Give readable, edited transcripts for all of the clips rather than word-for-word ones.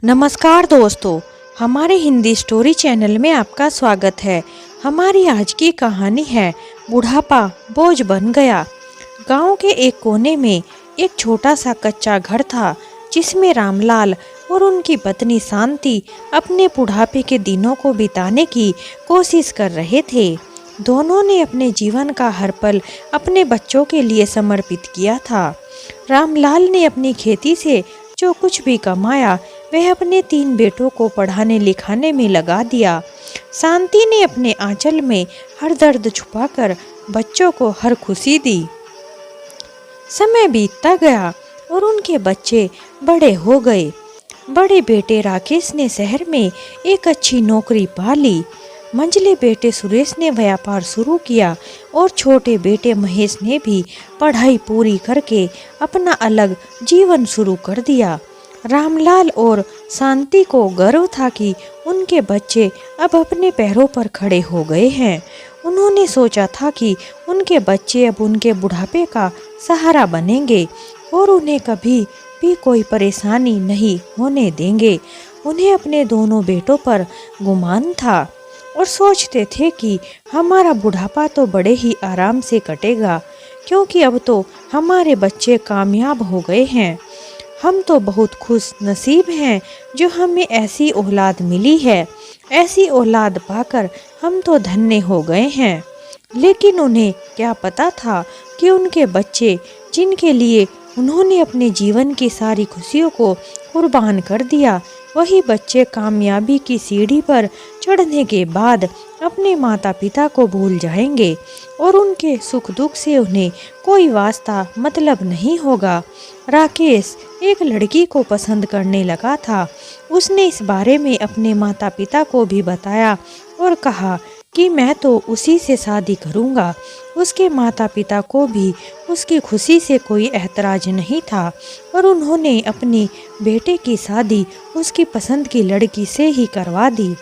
नमस्कार दोस्तों, हमारे हिंदी स्टोरी चैनल में आपका स्वागत है। हमारी आज की कहानी है बुढ़ापा बोझ बन गया। गांव के एक कोने में एक छोटा सा कच्चा घर था जिसमें रामलाल और उनकी पत्नी शांति अपने बुढ़ापे के दिनों को बिताने की कोशिश कर रहे थे। दोनों ने अपने जीवन का हर पल अपने बच्चों के लिए समर्पित किया था। रामलाल ने अपनी खेती से जो कुछ भी कमाया वह अपने 3 बेटों को पढ़ाने लिखाने में लगा दिया। शांति ने अपने आंचल में हर दर्द छुपाकर बच्चों को हर खुशी दी। समय बीतता गया और उनके बच्चे बड़े हो गए। बड़े बेटे राकेश ने शहर में एक अच्छी नौकरी पा ली। मंझले बेटे सुरेश ने व्यापार शुरू किया और छोटे बेटे महेश ने भी पढ़ाई पूरी करके अपना अलग जीवन शुरू कर दिया। रामलाल और शांति को गर्व था कि उनके बच्चे अब अपने पैरों पर खड़े हो गए हैं। उन्होंने सोचा था कि उनके बच्चे अब उनके बुढ़ापे का सहारा बनेंगे और उन्हें कभी भी कोई परेशानी नहीं होने देंगे। उन्हें अपने दोनों बेटों पर गुमान था और सोचते थे कि हमारा बुढ़ापा तो बड़े ही आराम से कटेगा, क्योंकि अब तो हमारे बच्चे कामयाब हो गए हैं। हम तो बहुत खुश नसीब हैं जो हमें ऐसी औलाद मिली है। ऐसी औलाद पाकर हम तो धन्य हो गए हैं। लेकिन उन्हें क्या पता था कि उनके बच्चे, जिनके लिए उन्होंने अपने जीवन की सारी खुशियों को कुर्बान कर दिया, वही बच्चे कामयाबी की सीढ़ी पर चढ़ने के बाद अपने माता पिता को भूल जाएंगे और उनके सुख दुख से उन्हें कोई वास्ता मतलब नहीं होगा। राकेश एक लड़की को पसंद करने लगा था। उसने इस बारे में अपने माता पिता को भी बताया और कहा कि मैं तो उसी से शादी करूंगा। उसके माता पिता को भी उसकी खुशी से कोई एतराज नहीं था और उन्होंने अपने बेटे की शादी उसकी पसंद की लड़की से ही करवा दी।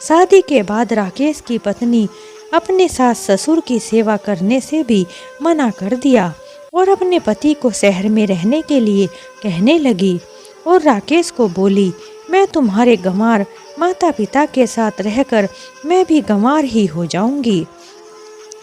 शादी के बाद राकेश की पत्नी अपने सास ससुर की सेवा करने से भी मना कर दिया और अपने पति को शहर में रहने के लिए कहने लगी और राकेश को बोली, मैं तुम्हारे गंवार माता पिता के साथ रहकर मैं भी गंवार ही हो जाऊंगी,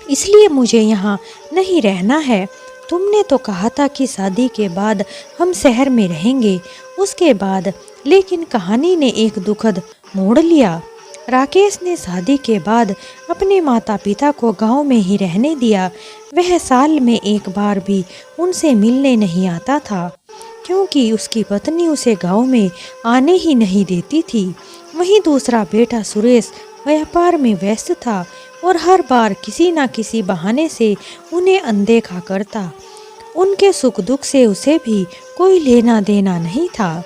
इसलिए मुझे यहाँ नहीं रहना है। तुमने तो कहा था कि शादी के बाद हम शहर में रहेंगे। उसके बाद लेकिन कहानी ने एक दुखद मोड़ लिया। राकेश ने शादी के बाद अपने माता पिता को गांव में ही रहने दिया। वह साल में एक बार भी उनसे मिलने नहीं आता था, क्योंकि उसकी पत्नी उसे गांव में आने ही नहीं देती थी। वहीं दूसरा बेटा सुरेश व्यापार में व्यस्त था और हर बार किसी न किसी बहाने से उन्हें अनदेखा करता। उनके सुख दुख से उसे भी कोई लेना देना नहीं था।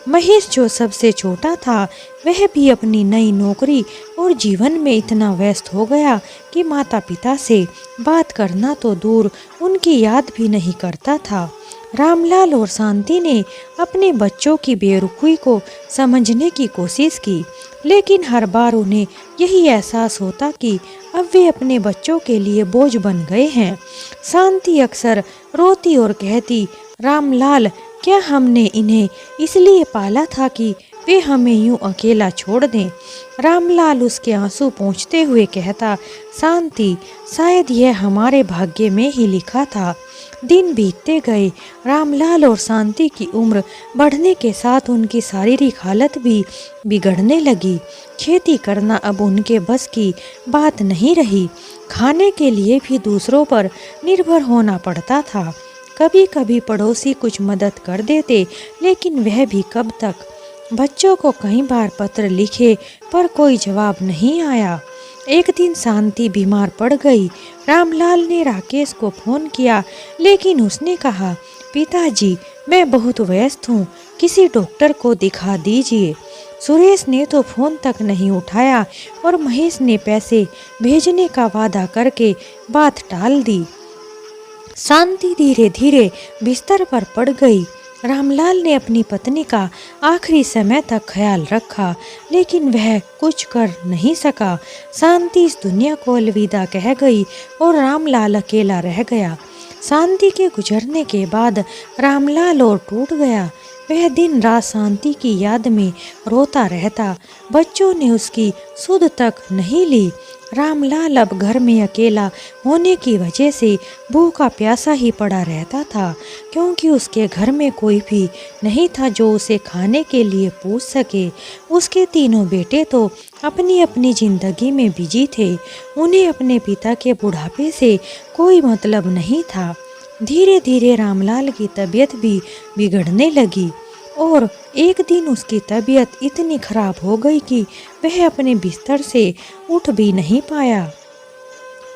महेश जो सबसे छोटा था, वह भी अपनी नई नौकरी और जीवन में इतना व्यस्त हो गया कि माता पिता से बात करना तो दूर, उनकी याद भी नहीं करता था। रामलाल और शांति ने अपने बच्चों की बेरुखी को समझने की कोशिश की, लेकिन हर बार उन्हें यही एहसास होता कि अब वे अपने बच्चों के लिए बोझ बन गए हैं। शांति अक्सर रोती और कहती, रामलाल, क्या हमने इन्हें इसलिए पाला था कि वे हमें यूं अकेला छोड़ दें? रामलाल उसके आंसू पोंछते हुए कहता, शांति, शायद यह हमारे भाग्य में ही लिखा था। दिन बीतते गए। रामलाल और शांति की उम्र बढ़ने के साथ उनकी शारीरिक हालत भी बिगड़ने लगी। खेती करना अब उनके बस की बात नहीं रही। खाने के लिए भी दूसरों पर निर्भर होना पड़ता था। कभी कभी पड़ोसी कुछ मदद कर देते, लेकिन वह भी कब तक। बच्चों को कई बार पत्र लिखे पर कोई जवाब नहीं आया। एक दिन शांति बीमार पड़ गई। रामलाल ने राकेश को फोन किया, लेकिन उसने कहा, पिताजी, मैं बहुत व्यस्त हूँ, किसी डॉक्टर को दिखा दीजिए। सुरेश ने तो फोन तक नहीं उठाया और महेश ने पैसे भेजने का वादा करके बात टाल दी। शांति धीरे धीरे बिस्तर पर पड़ गई। रामलाल ने अपनी पत्नी का आखिरी समय तक ख्याल रखा, लेकिन वह कुछ कर नहीं सका। शांति इस दुनिया को अलविदा कह गई और रामलाल अकेला रह गया। शांति के गुजरने के बाद रामलाल और टूट गया। वह दिन रात शांति की याद में रोता रहता। बच्चों ने उसकी सुध तक नहीं ली। रामलाल अब घर में अकेला होने की वजह से भूखा प्यासा ही पड़ा रहता था, क्योंकि उसके घर में कोई भी नहीं था जो उसे खाने के लिए पूछ सके। उसके तीनों बेटे तो अपनी अपनी जिंदगी में बिजी थे। उन्हें अपने पिता के बुढ़ापे से कोई मतलब नहीं था। धीरे धीरे रामलाल की तबीयत भी बिगड़ने लगी और एक दिन उसकी तबीयत इतनी खराब हो गई कि वह अपने बिस्तर से उठ भी नहीं पाया।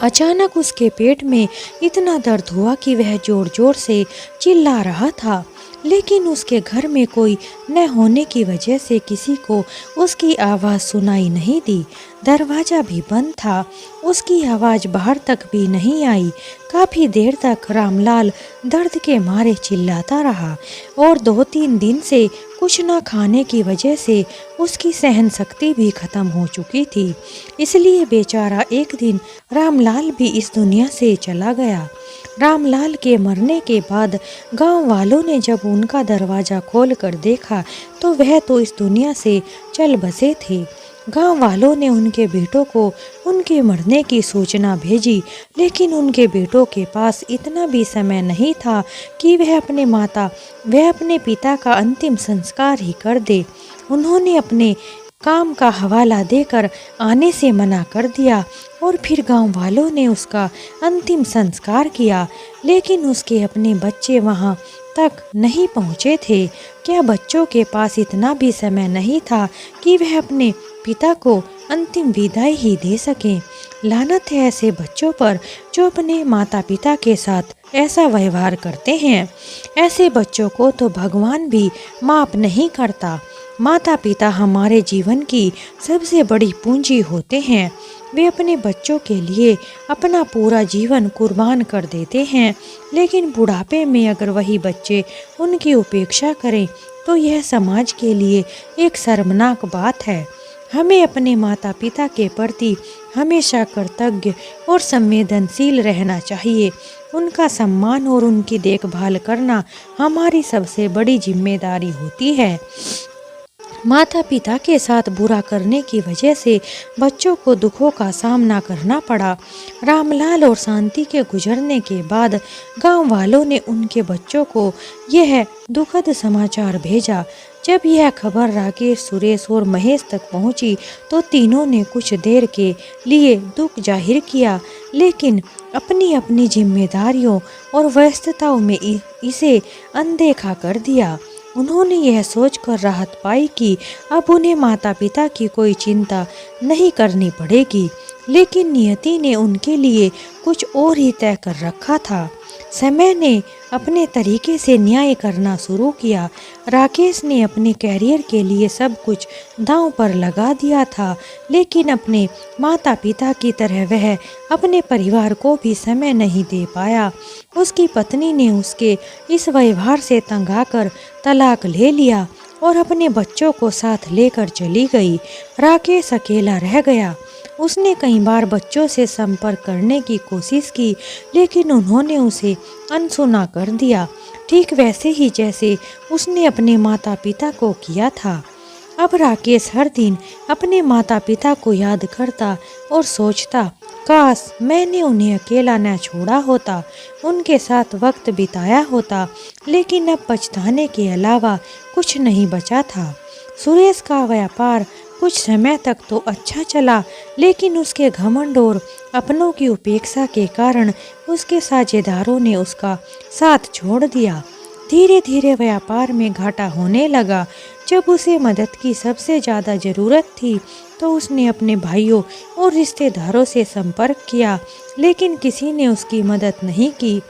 अचानक उसके पेट में इतना दर्द हुआ कि वह जोर जोर से चिल्ला रहा था, लेकिन उसके घर में कोई न होने की वजह से किसी को उसकी आवाज़ सुनाई नहीं दी। दरवाज़ा भी बंद था। उसकी आवाज़ बाहर तक भी नहीं आई। काफ़ी देर तक रामलाल दर्द के मारे चिल्लाता रहा और 2-3 दिन से कुछ न खाने की वजह से उसकी सहन शक्ति भी खत्म हो चुकी थी। इसलिए बेचारा एक दिन रामलाल भी इस दुनिया से चला गया। रामलाल के मरने के बाद गांव वालों ने जब उनका दरवाज़ा खोल कर देखा तो वह तो इस दुनिया से चल बसे थे। गांव वालों ने उनके बेटों को उनके मरने की सूचना भेजी, लेकिन उनके बेटों के पास इतना भी समय नहीं था कि वह अपने पिता का अंतिम संस्कार ही कर दे। उन्होंने अपने काम का हवाला देकर आने से मना कर दिया और फिर गांव वालों ने उसका अंतिम संस्कार किया, लेकिन उसके अपने बच्चे वहां तक नहीं पहुंचे थे। क्या बच्चों के पास इतना भी समय नहीं था कि वह अपने पिता को अंतिम विदाई ही दे सकें? लानत है ऐसे बच्चों पर जो अपने माता पिता के साथ ऐसा व्यवहार करते हैं। ऐसे बच्चों को तो भगवान भी माफ नहीं करता। माता पिता हमारे जीवन की सबसे बड़ी पूंजी होते हैं। वे अपने बच्चों के लिए अपना पूरा जीवन कुर्बान कर देते हैं, लेकिन बुढ़ापे में अगर वही बच्चे उनकी उपेक्षा करें तो यह समाज के लिए एक शर्मनाक बात है। हमें अपने माता पिता के प्रति हमेशा कृतज्ञ और संवेदनशील रहना चाहिए। उनका सम्मान और उनकी देखभाल करना हमारी सबसे बड़ी जिम्मेदारी होती है। माता पिता के साथ बुरा करने की वजह से बच्चों को दुखों का सामना करना पड़ा। रामलाल और शांति के गुजरने के बाद गांव वालों ने उनके बच्चों को यह दुखद समाचार भेजा। जब यह खबर राकेश, सुरेश और महेश तक पहुंची तो तीनों ने कुछ देर के लिए दुख जाहिर किया, लेकिन अपनी अपनी जिम्मेदारियों और व्यस्तताओं में इसे अनदेखा कर दिया। उन्होंने यह सोचकर राहत पाई कि अब उन्हें माता पिता की कोई चिंता नहीं करनी पड़ेगी, लेकिन नियति ने उनके लिए कुछ और ही तय कर रखा था। समय ने अपने तरीके से न्याय करना शुरू किया। राकेश ने अपने कैरियर के लिए सब कुछ दांव पर लगा दिया था, लेकिन अपने माता पिता की तरह वह अपने परिवार को भी समय नहीं दे पाया। उसकी पत्नी ने उसके इस व्यवहार से तंग आकर तलाक ले लिया और अपने बच्चों को साथ लेकर चली गई। राकेश अकेला रह गया। उसने कई बार बच्चों से संपर्क करने की कोशिश की, लेकिन उन्होंने उसे अनसुना कर दिया, ठीक वैसे ही जैसे उसने अपने माता पिता को किया था। अब राकेश हर दिन अपने माता पिता को याद करता और सोचता, काश मैंने उन्हें अकेला न छोड़ा होता, उनके साथ वक्त बिताया होता। लेकिन अब पछताने के अलावा कुछ नहीं बचा था। सुरेश का व्यापार कुछ समय तक तो अच्छा चला, लेकिन उसके घमंड और अपनों की उपेक्षा के कारण उसके साझेदारों ने उसका साथ छोड़ दिया। धीरे धीरे व्यापार में घाटा होने लगा। जब उसे मदद की सबसे ज़्यादा ज़रूरत थी तो उसने अपने भाइयों और रिश्तेदारों से संपर्क किया, लेकिन किसी ने उसकी मदद नहीं की।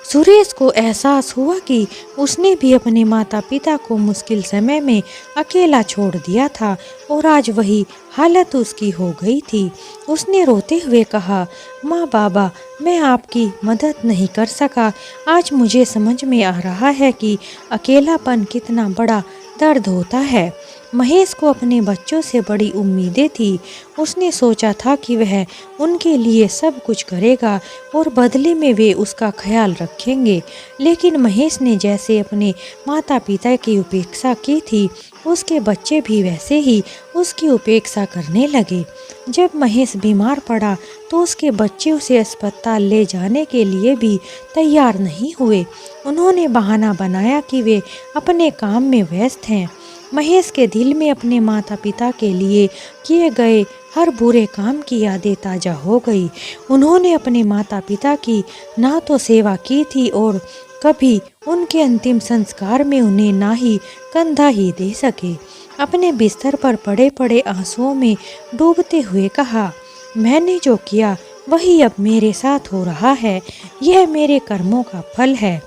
सुरेश को एहसास हुआ कि उसने भी अपने माता पिता को मुश्किल समय में अकेला छोड़ दिया था और आज वही हालत उसकी हो गई थी। उसने रोते हुए कहा, माँ बाबा, मैं आपकी मदद नहीं कर सका। आज मुझे समझ में आ रहा है कि अकेलापन कितना बड़ा दर्द होता है। महेश को अपने बच्चों से बड़ी उम्मीदें थी। उसने सोचा था कि वह उनके लिए सब कुछ करेगा और बदले में वे उसका ख्याल रखेंगे। लेकिन महेश ने जैसे अपने माता पिता की उपेक्षा की थी, उसके बच्चे भी वैसे ही उसकी उपेक्षा करने लगे। जब महेश बीमार पड़ा तो उसके बच्चे उसे अस्पताल ले जाने के लिए भी तैयार नहीं हुए। उन्होंने बहाना बनाया कि वे अपने काम में व्यस्त हैं। महेश के दिल में अपने माता पिता के लिए किए गए हर बुरे काम की यादें ताज़ा हो गई। उन्होंने अपने माता पिता की ना तो सेवा की थी और कभी उनके अंतिम संस्कार में उन्हें ना ही कंधा ही दे सके। अपने बिस्तर पर पड़े पड़े आंसुओं में डूबते हुए कहा, मैंने जो किया वही अब मेरे साथ हो रहा है। यह मेरे कर्मों का फल है।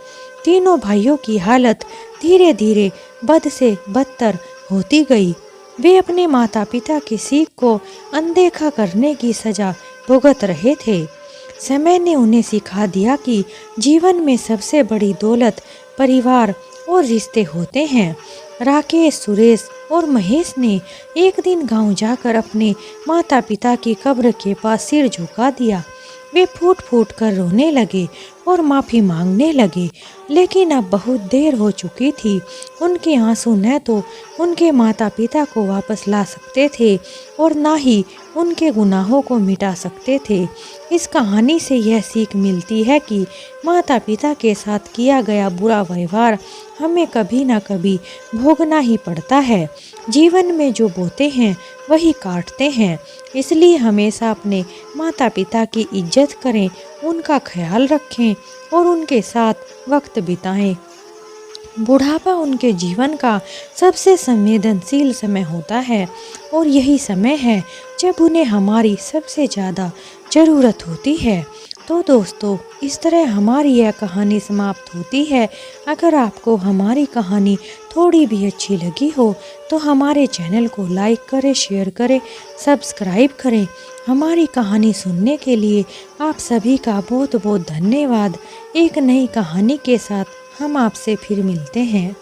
तीनों भाइयों की हालत धीरे धीरे बद से बदतर होती गई। वे अपने माता पिता की सीख को अनदेखा करने की सजा भुगत रहे थे। समय ने उन्हें सिखा दिया कि जीवन में सबसे बड़ी दौलत परिवार और रिश्ते होते हैं। राकेश, सुरेश और महेश ने एक दिन गांव जाकर अपने माता पिता की कब्र के पास सिर झुका दिया। वे फूट फूट कर रोने लगे और माफ़ी मांगने लगे, लेकिन अब बहुत देर हो चुकी थी। उनके आंसू न तो उनके माता पिता को वापस ला सकते थे और ना ही उनके गुनाहों को मिटा सकते थे। इस कहानी से यह सीख मिलती है कि माता पिता के साथ किया गया बुरा व्यवहार हमें कभी ना कभी भोगना ही पड़ता है। जीवन में जो बोते हैं वही काटते हैं। इसलिए हमेशा अपने माता पिता की इज्जत करें, उनका ख्याल रखें और उनके साथ वक्त बिताएं। बुढ़ापा उनके जीवन का सबसे संवेदनशील समय होता है और यही समय है जब उन्हें हमारी सबसे ज़्यादा ज़रूरत होती है। तो दोस्तों, इस तरह हमारी यह कहानी समाप्त होती है। अगर आपको हमारी कहानी थोड़ी भी अच्छी लगी हो तो हमारे चैनल को लाइक करें, शेयर करें, सब्सक्राइब करें। हमारी कहानी सुनने के लिए आप सभी का बहुत बहुत धन्यवाद। एक नई कहानी के साथ हम आपसे फिर मिलते हैं।